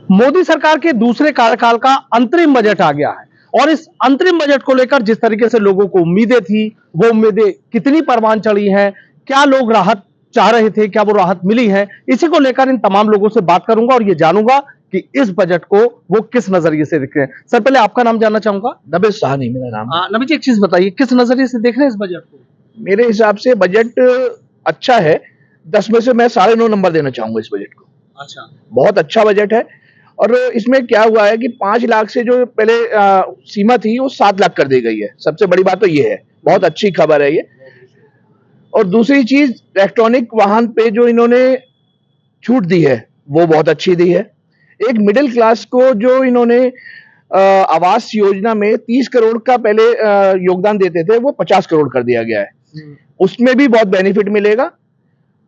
मोदी सरकार के दूसरे कार्यकाल का अंतरिम बजट आ गया है और इस अंतरिम बजट को लेकर जिस तरीके से लोगों को उम्मीदें थी, वो उम्मीदें कितनी परवान चढ़ी हैं, क्या लोग राहत चाह रहे थे, क्या वो राहत मिली है, इसी को लेकर इन तमाम लोगों से बात करूंगा और ये जानूंगा कि इस बजट को वो किस नजरिए से देख रहे हैं। सर, पहले आपका नाम जानना चाहूंगा। नबी साहनी मेरा नाम। नबी जी, एक चीज बताइए, किस नजरिए से देख रहे हैं इस बजट को? मेरे हिसाब से बजट अच्छा है। 10 में से मैं 9.5 नंबर देना चाहूंगा इस बजट को। अच्छा, बहुत अच्छा बजट है। और इसमें क्या हुआ है कि 5 लाख से जो पहले सीमा थी वो 7 लाख कर दी गई है। सबसे बड़ी बात तो ये है, बहुत अच्छी खबर है ये। और दूसरी चीज, इलेक्ट्रॉनिक वाहन पे जो इन्होंने छूट दी है वो बहुत अच्छी दी है। एक मिडिल क्लास को जो इन्होंने आवास योजना में 30 करोड़ का पहले योगदान देते थे, वो 50 करोड़ कर दिया गया है। उसमें भी बहुत बेनिफिट मिलेगा।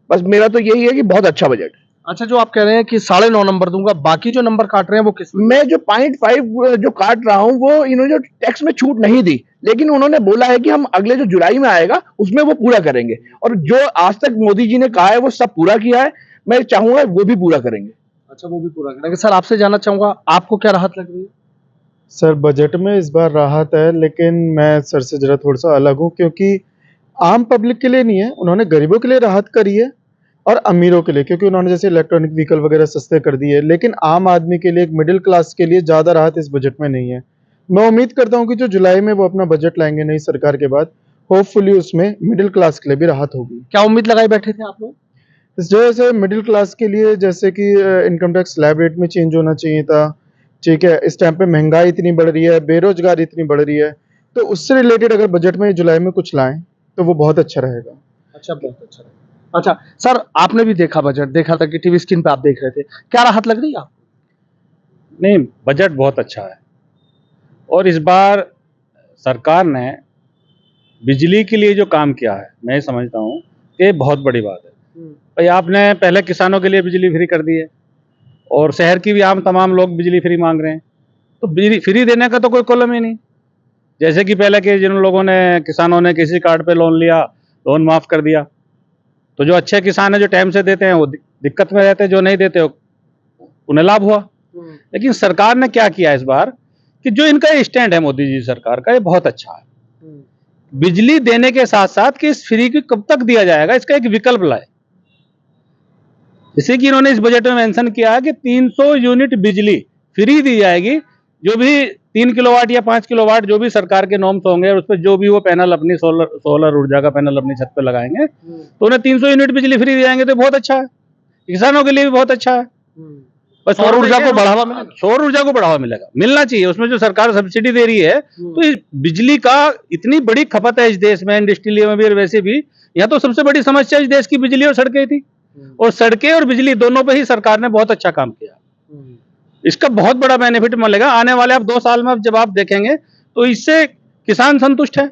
बस मेरा तो यही है कि बहुत अच्छा बजट। अच्छा, जो आप कह रहे हैं कि 9.5 नंबर दूंगा, बाकी जो नंबर काट रहे हैं वो किस? मैं जो 0.5 जो काट रहा हूं वो इन्होंने जो टैक्स में छूट नहीं दी, लेकिन उन्होंने बोला है कि हम अगले जो जुलाई में आएगा उसमें वो पूरा करेंगे। और जो आज तक मोदी जी ने कहा है वो सब पूरा किया है। मैं चाहूंगा वो भी पूरा करेंगे। अच्छा, वो भी पूरा करेंगे। सर, आपसे जानना चाहूंगा, आपको क्या राहत लग रही है? सर, बजट में इस बार राहत है, लेकिन मैं सर से जरा थोड़ा सा अलग हूँ, क्योंकि आम पब्लिक के लिए नहीं है, उन्होंने गरीबों के लिए राहत करी है और अमीरों के लिए, क्योंकि उन्होंने जैसे इलेक्ट्रॉनिक व्हीकल वगैरह सस्ते कर दिए। लेकिन आम आदमी के लिए, एक मिडिल क्लास के लिए ज़्यादा राहत इस बजट में नहीं है। मैं उम्मीद करता हूँ कि जो जुलाई में वो अपना बजट लाएंगे नई सरकार के बाद, होपफुली उसमें मिडिल क्लास के लिए भी राहत होगी। क्या उम्मीद लगाए बैठे थे आप लोग? इस वजह से मिडिल क्लास के लिए, जैसे कि इनकम टैक्स स्लैब रेट में चेंज होना चाहिए था, ठीक है। इस टाइम पे महंगाई इतनी बढ़ रही है, बेरोजगारी इतनी बढ़ रही है, तो उससे रिलेटेड अगर बजट में जुलाई में कुछ लाएं तो वो बहुत अच्छा रहेगा। अच्छा, बहुत अच्छा रहेगा। अच्छा सर, आपने भी देखा बजट, देखा था कि टीवी स्क्रीन पे आप देख रहे थे, क्या राहत लग रही है आपको? नहीं, बजट बहुत अच्छा है। और इस बार सरकार ने बिजली के लिए जो काम किया है, मैं समझता हूँ कि बहुत बड़ी बात है। भाई, आपने पहले किसानों के लिए बिजली फ्री कर दी है और शहर की भी आम तमाम लोग बिजली फ्री मांग रहे हैं, तो बिजली फ्री देने का तो कोई कॉलम ही नहीं। जैसे कि पहले के जिन लोगों ने, किसानों ने किसी कार्ड पे लोन लिया, लोन माफ़ कर दिया, तो जो अच्छे किसान है, जो टाइम से देते हैं, वो दिक्कत में रहते हैं, जो नहीं देते उन्हें लाभ हुआ। लेकिन सरकार ने क्या किया इस बार कि जो इनका स्टैंड है मोदी जी सरकार का, ये बहुत अच्छा है। बिजली देने के साथ साथ कि इस फ्री की कब तक दिया जाएगा, इसका एक विकल्प लाए। जैसे कि इन्होंने इस बजट में मेंशन किया है कि 300 यूनिट बिजली फ्री दी जाएगी। जो भी 3 किलोवाट या 5 किलोवाट जो भी सरकार के नॉर्म्स होंगे, और उस पर जो भी वो पैनल अपनी सोलर ऊर्जा का पैनल अपनी छत पे लगाएंगे, तो उन्हें 300 यूनिट बिजली फ्री दी जाएंगे। तो बहुत अच्छा है, किसानों के लिए भी बहुत अच्छा है। बस सौर ऊर्जा को बढ़ावा मिलेगा। सौर ऊर्जा को बढ़ावा मिलेगा, मिलना चाहिए। उसमें जो सरकार सब्सिडी दे रही है, तो इस बिजली का इतनी बड़ी खपत है इस देश में, इंडस्ट्रियल में भी और वैसे भी। यहाँ तो सबसे बड़ी समस्या इस देश की बिजली और सड़कें थी, और सड़कें और बिजली दोनों पे ही सरकार ने बहुत अच्छा काम किया। इसका बहुत बड़ा बेनिफिट मिलेगा आने वाले आप 2 साल में। अब जब आप देखेंगे तो इससे किसान संतुष्ट है,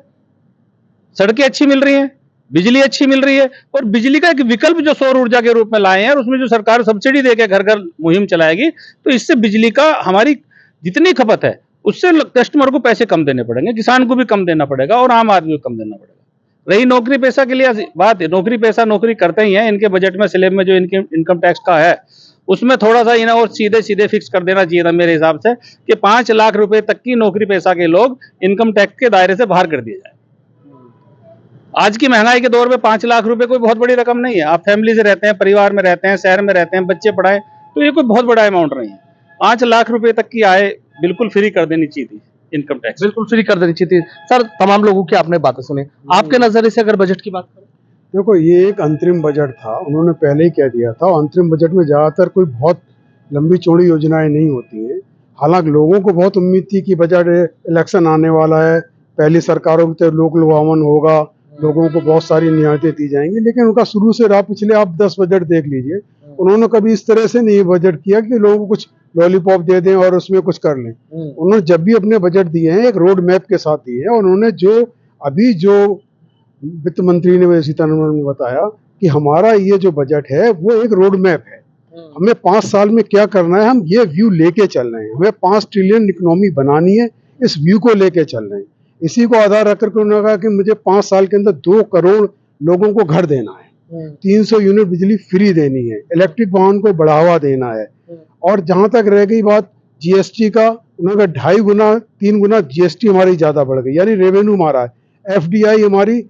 सड़कें अच्छी मिल रही हैं, बिजली अच्छी मिल रही है, और बिजली का एक विकल्प जो सौर ऊर्जा के रूप में लाए हैं, और उसमें जो सरकार सब्सिडी देके घर घर मुहिम चलाएगी, तो इससे बिजली का हमारी जितनी खपत है उससे कस्टमर को पैसे कम देने पड़ेंगे, किसान को भी कम देना पड़ेगा और आम आदमी को कम देना पड़ेगा। रही नौकरी पेशा के लिए बात है, नौकरी पेशा नौकरी करते ही हैं। इनके बजट में स्लैब में जो इनके इनकम टैक्स का है, उसमें थोड़ा सा इन्हें और सीधे सीधे फिक्स कर देना चाहिए था मेरे हिसाब से, कि 5 लाख रुपए तक की नौकरी पेशा के लोग इनकम टैक्स के दायरे से बाहर कर दिए जाए। आज की महंगाई के दौर में 5 लाख रुपए कोई बहुत बड़ी रकम नहीं है। आप फैमिली से रहते हैं, परिवार में रहते हैं, शहर में रहते हैं, बच्चे पढ़ाएं, तो ये कोई बहुत बड़ा अमाउंट नहीं है। 5 लाख रुपए तक की आय बिल्कुल फ्री कर देनी चाहिए थी, इनकम टैक्स बिल्कुल फ्री कर देनी चाहिए थी। सर, तमाम लोगों की आपने बातें सुनी, आपके नजरिए से अगर बजट की बात करें? देखो, ये एक अंतरिम बजट था, उन्होंने पहले ही कह दिया था। अंतरिम बजट में ज़्यादातर कोई बहुत लंबी चौड़ी योजनाएं नहीं होती हैं। हालांकि लोगों को बहुत उम्मीद थी कि बजट, इलेक्शन आने वाला है, पहली सरकारों की तरह लोक लुभावन होगा, लोगों को बहुत सारी नियामतें दी जाएंगी। लेकिन उनका शुरू से रहा, पिछले आप 10 बजट देख लीजिए, उन्होंने कभी इस तरह से नहीं बजट किया कि लोगों को कुछ लॉलीपॉप दे दें और उसमें कुछ कर लें। उन्होंने जब भी अपने बजट दिए हैं, एक रोड मैप के साथ दिए हैं। और उन्होंने जो वित्त मंत्री ने, सीतारमण ने बताया कि हमारा ये जो बजट है वो एक रोड मैप है, हमें 5 साल में क्या करना है, हम ये व्यू लेके चल रहे हैं, हमें 5 ट्रिलियन इकोनॉमी बनानी है, इस व्यू को लेके चल रहे हैं। इसी को आधार रख करके उन्होंने कहा कि मुझे 5 साल के अंदर 2 करोड़ लोगों को घर देना है, 300 यूनिट बिजली फ्री देनी है, इलेक्ट्रिक वाहन को बढ़ावा देना है, और जहां तक रह गई बात जीएसटी का, उन्होंने 2.5 गुना 3 गुना जीएसटी हमारी ज्यादा बढ़ गई, यानी रेवेन्यू हमारा है, एफडीआई हमारी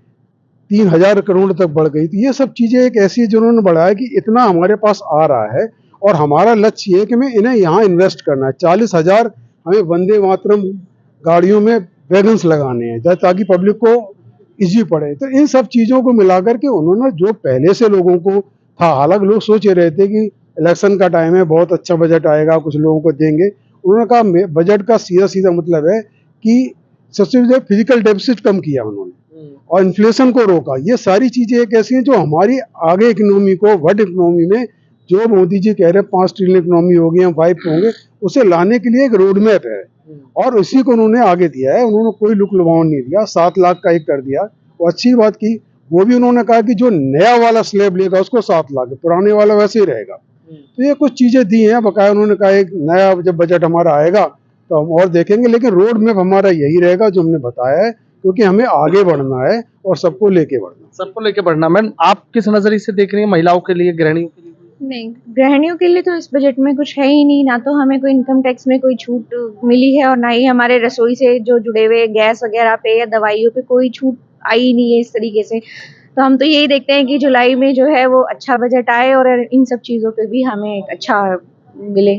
3,000 करोड़ तक बढ़ गई। तो ये सब चीजें एक ऐसी है जिन्होंने बढ़ाया कि इतना हमारे पास आ रहा है, और हमारा लक्ष्य ये है कि मैं इन्हें यहाँ इन्वेस्ट करना है। 40,000 हमें वंदे मातरम गाड़ियों में वैगन्स लगाने हैं ताकि पब्लिक को इजी पड़े। तो इन सब चीजों को मिलाकर के उन्होंने जो पहले से लोगों को था, हालांकि लोग सोच रहे थे कि इलेक्शन का टाइम है, बहुत अच्छा बजट आएगा, कुछ लोगों को देंगे, उन्होंने कहा बजट का सीधा सीधा मतलब है कि सबसे ज्यादा फिजिकल डेफिसिट कम किया उन्होंने और इन्फ्लेशन को रोका। ये सारी चीजें एक ऐसी हैं जो हमारी आगे इकोनॉमी को, वर्ल्ड इकोनॉमी में जो मोदी जी कह रहे हैं 5 ट्रिलियन इकोनॉमी होगी, हम 5 होंगे, उसे लाने के लिए एक रोड मैप है और उसी को उन्होंने आगे दिया है। उन्होंने कोई लुक लुभावन नहीं दिया, 7 लाख का एक कर दिया। वो अच्छी बात की, वो भी उन्होंने कहा कि जो नया वाला स्लैब लेगा उसको 7 लाख, पुराने वाला वैसे ही रहेगा। तो ये कुछ चीजें दी हैं बकाया। उन्होंने कहा एक नया जब बजट हमारा आएगा तो हम और देखेंगे, लेकिन रोड मैप हमारा यही रहेगा जो हमने बताया है, क्योंकि हमें आगे बढ़ना है और सबको लेके बढ़ना। मैम, आप किस नजरिए से देख रही हैं महिलाओं के लिए, गृहिणियों के लिए? नहीं, गृहिणियों के लिए तो इस बजट में कुछ है ही नहीं, ना तो हमें कोई इनकम टैक्स में कोई छूट मिली है और ना ही हमारे रसोई से जो जुड़े हुए गैस वगैरह पे या दवाइयों पे कोई छूट आई ही नहीं है इस तरीके से। तो हम तो यही देखते हैं कि जुलाई में जो है वो अच्छा बजट आए और इन सब चीज़ों पे भी हमें अच्छा मिले।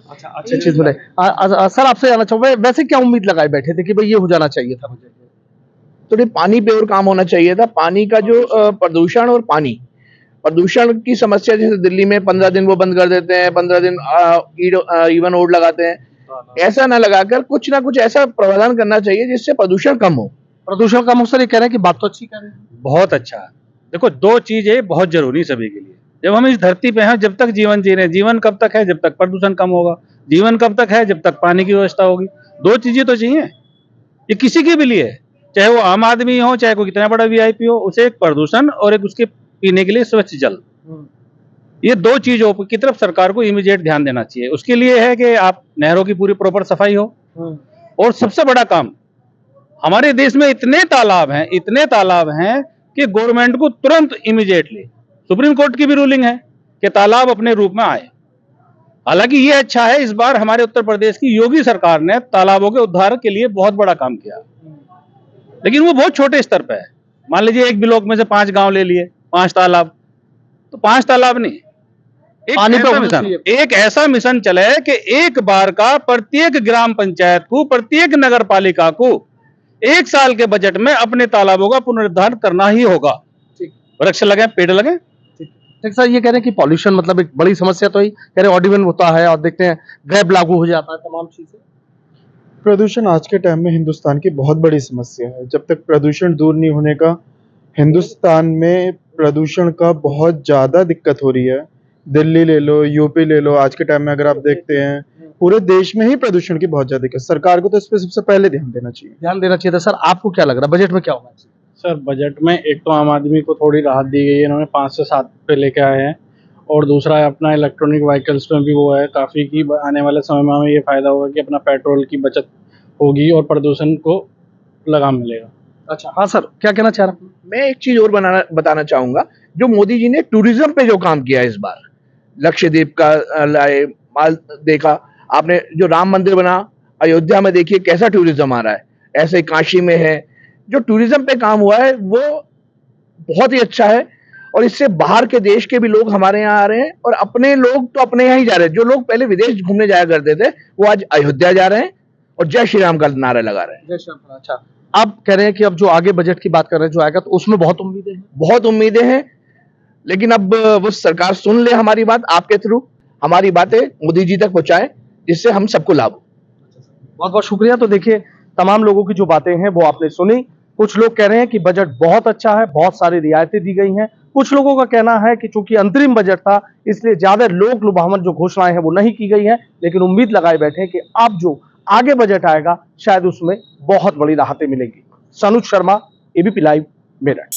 अच्छा, अच्छी चीज मिले। सर, आपसे जानना चाहूँगा, वैसे क्या उम्मीद लगाए बैठे थे कि भाई ये हो जाना चाहिए था बजट? तो पानी पे और काम होना चाहिए था। पानी का जो प्रदूषण और प्रदूषण की समस्या, जैसे दिल्ली में 15 दिन वो बंद कर देते हैं, 15 दिन इवन ओड लगाते हैं, ऐसा ना लगाकर कुछ ना कुछ ऐसा प्रावधान करना चाहिए जिससे प्रदूषण कम हो। प्रदूषण कम हो, सर ये कह रहे हैं कि बात तो अच्छी कह रहे हैं। बहुत अच्छा। देखो, 2 चीजें बहुत जरूरी सभी के लिए। जब हम इस धरती पे हैं, जब तक जीवन जी रहे हैं, जीवन कब तक है? जब तक प्रदूषण कम होगा। जीवन कब तक है? जब तक पानी की व्यवस्था होगी। 2 चीजें तो चाहिए, ये किसी के भी लिए है, चाहे वो आम आदमी हो, चाहे कोई कितना बड़ा वीआईपी हो, उसे एक प्रदूषण और एक उसके पीने के लिए स्वच्छ जल, ये 2 चीजों की तरफ सरकार को इमीडिएट ध्यान देना चाहिए। उसके लिए है कि आप नहरों की पूरी प्रॉपर सफाई हो, और सबसे बड़ा काम, हमारे देश में इतने तालाब हैं कि गवर्नमेंट को तुरंत इमीडिएटली, सुप्रीम कोर्ट की भी रूलिंग है कि तालाब अपने रूप में आए। हालांकि ये अच्छा है, इस बार हमारे उत्तर प्रदेश की योगी सरकार ने तालाबों के उद्धार के लिए बहुत बड़ा काम किया, लेकिन वो बहुत छोटे स्तर पे है। मान लीजिए एक ब्लॉक में से 5 गांव ले लिए, 5 तालाब, तो 5 तालाब नहीं, एक ऐसा मिशन चले कि एक बार का प्रत्येक ग्राम पंचायत को, प्रत्येक नगर पालिका को 1 साल के बजट में अपने तालाबों का पुनरुद्धार करना ही होगा। वृक्ष लगे, पेड़ लगे। ठीक सर, ये कह रहे हैं कि पॉल्यूशन मतलब एक बड़ी समस्या तो ही कह रहे हैं, ऑर्डिनेंस होता है और देखते हैं ग्रैब लागू हो जाता है, तमाम चीजें। प्रदूषण आज के टाइम में हिंदुस्तान की बहुत बड़ी समस्या है। जब तक प्रदूषण दूर नहीं होने का, हिंदुस्तान में प्रदूषण का बहुत ज्यादा दिक्कत हो रही है। दिल्ली ले लो, यूपी ले लो, आज के टाइम में अगर आप देखते हैं पूरे देश में ही प्रदूषण की बहुत ज्यादा दिक्कत। सरकार को तो इस पर सबसे पहले ध्यान देना चाहिए। सर, आपको क्या लग रहा है बजट में क्या होना चाहिए? सर, बजट में एक तो आम आदमी को थोड़ी राहत दी गई है, इन्होंने 5 से 7 पे लेके आए हैं, और दूसरा है अपना इलेक्ट्रॉनिक व्हीकल्स में भी वो है काफ़ी कि आने वाले समय में हमें ये फ़ायदा होगा कि अपना पेट्रोल की बचत होगी और प्रदूषण को लगाम मिलेगा। अच्छा, हाँ सर, क्या कहना चाह रहा हूँ? मैं एक चीज और बताना चाहूंगा, जो मोदी जी ने टूरिज्म पे जो काम किया इस बार, लक्षद्वीप का लाए माल देखा आपने, जो राम मंदिर बना अयोध्या में, देखिए कैसा टूरिज्म आ रहा है, ऐसे काशी में है। जो टूरिज्म पे काम हुआ है वो बहुत ही अच्छा है, और इससे बाहर के देश के भी लोग हमारे यहाँ आ रहे हैं, और अपने लोग तो अपने यहाँ ही जा रहे हैं। जो लोग पहले विदेश घूमने जाया करते थे वो आज अयोध्या जा रहे हैं और जय श्री राम का नारा लगा रहे हैं। जय श्री राम। अच्छा, आप कह रहे हैं कि अब जो आगे बजट की बात कर रहे हैं जो आएगा, तो उसमें बहुत उम्मीदें हैं, लेकिन अब वो सरकार सुन ले हमारी बात, आपके थ्रू हमारी बातें मोदी जी तक पहुंचाए, जिससे हम सबको लाभ हो। बहुत बहुत शुक्रिया। तो देखिए, तमाम लोगों की जो बातें हैं वो आपने सुनी। कुछ लोग कह रहे हैं कि बजट बहुत अच्छा है, बहुत सारी रियायतें दी गई हैं। कुछ लोगों का कहना है कि चूंकि अंतरिम बजट था इसलिए ज्यादा लोक लुभावन जो घोषणाएं हैं वो नहीं की गई हैं, लेकिन उम्मीद लगाए बैठे हैं कि अब जो आगे बजट आएगा शायद उसमें बहुत बड़ी राहतें मिलेंगी। Sanuj Sharma, ABP live, Meerut.